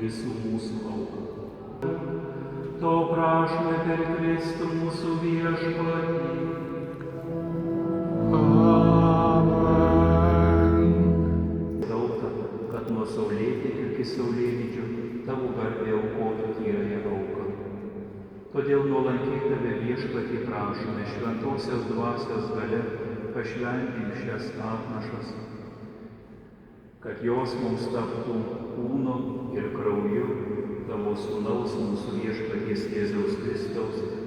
visų mūsų auką. To prašome per Kristų mūsų viešpatį. Amen. Tauta, kad nuo saulėtekio iki saulėlydžio tavo garbė aukotų tyrąją auką. Todėl nuolankiai tave viešpatį prašome šventosios dvasios galia pašventink šias atnašas, kad jos mums taptų kūno ir krauju tavo sūnaus mūsų viešpaties Jėzaus Kristaus